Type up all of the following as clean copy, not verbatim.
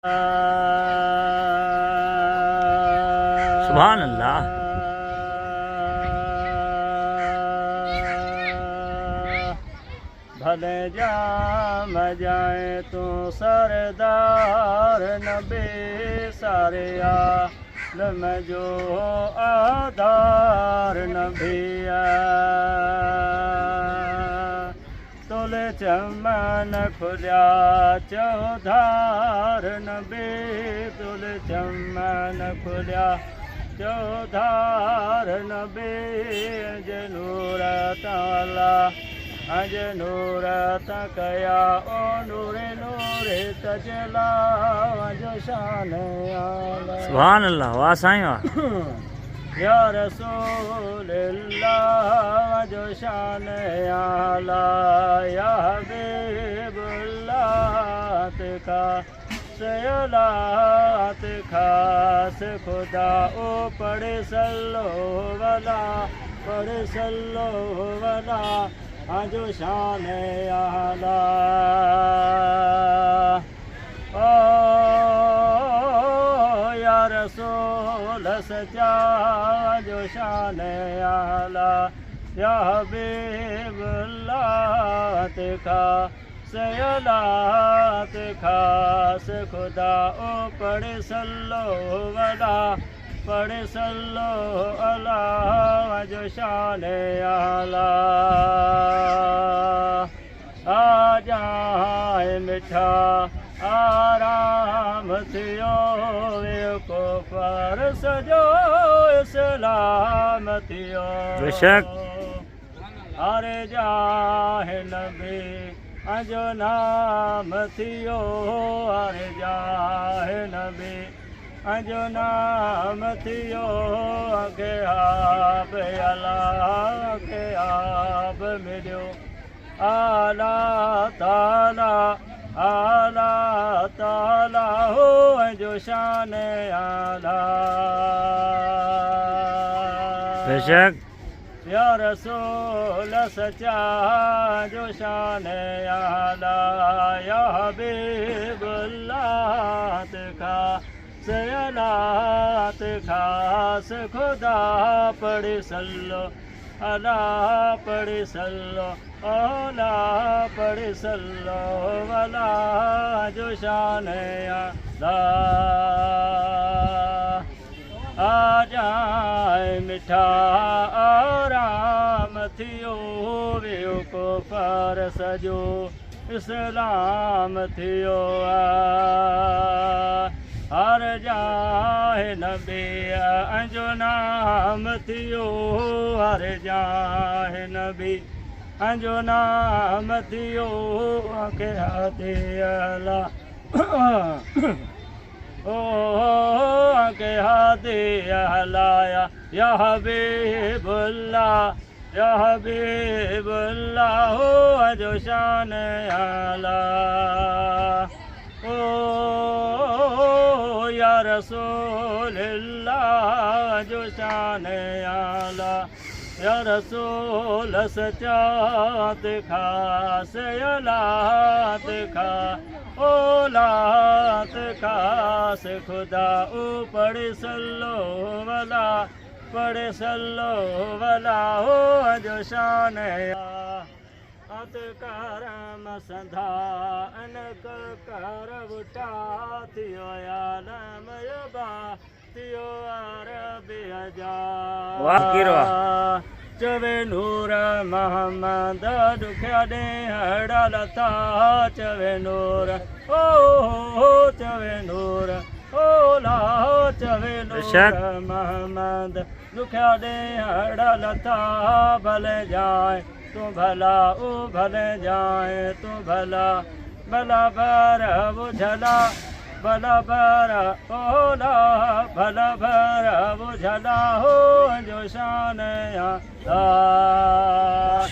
सुभान अल्लाह। भले जा जाए तू सरदार नबी सारे आलम जो आधार नबिया तुले चमन खुलिया चौधार नबी तुले चमन खुलिया चौधार नबी जनूर ताला अज नूर तकया ओ नूरे नूरे तजला जो शान आला सुभान अल्लाह। वाह साईं वाह। या रसूल अल्लाह जो शान आला या हबीबुल्लाह तिका सयलात खास खुदा ओ पढ़े सल्लो वला पढ़े सल्लो वला जो शान आला ओ या रसूल सच्चा जो शान आला या हबीबुल्लाह तिका सयलात खास खुदा ओ पढ़े सल्लो वला पढ़े सल्लो अला जो शान आला आ जाए मिठा आराम थियो को पर सजो इस्लाम थियो बेशक। अरे जाहे नबी अजो नाम थियो अरे जाहे नबी अजो नाम थियो अगे आप अल्लाह अगे आप मिलियो आला ताला हो जो शान आला बेशक। या रसूल सच्चा जो शान आला या हबीबुल्लाह तिका सयलात खास खुदा पढ़े सल्लो अला पढ़े सल्लो ओला पढ़े सल्लो वला जो शान आला आ जाए मिठा आराम थियो वियो को पर सजो इस्लाम थियो हर जाए नबी अंजो नाम थियो हर जाए नबी अंजो नाम थियो के हाथे अला ओ के हाथे अलाया या हबीबुल्लाह हो जो शान आला ओ या रसूल अल्लाह जो शान आला या रसूल सच्चात खास यलात खा ओलात खास खुदा ओ पढ़े सल्लो वला पढ़े सल्लो वला हो जो शान अत करम संधा अनक कर बुटा थियो आलम यबा थियो अरबी जा वाह गिरवा। चवे नूर मोहम्मद दुखिया दे हड़ा लता चवे नूर ओ चवे नूर ओला चवे नूर मोहम्मद दुखिया दे हड़ा लता भले जाए तू भला ओ भले जाए तू भला भला भर बुझला भला भर ओला भला भर बुझला हो जो शान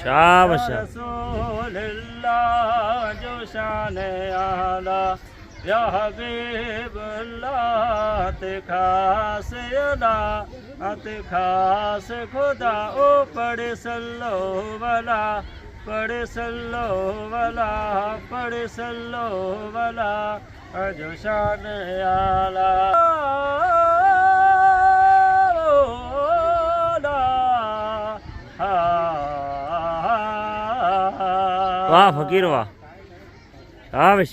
शाबाश। रसूल अल्लाह जो शान आला या हबीबुल्लाह खास अला खास खुदा ओ पढ़े सल्लो वला पढ़े सल्लो वला पढ़े सल्लो वला जो शान आला वाह फकीर वाह शाबाश।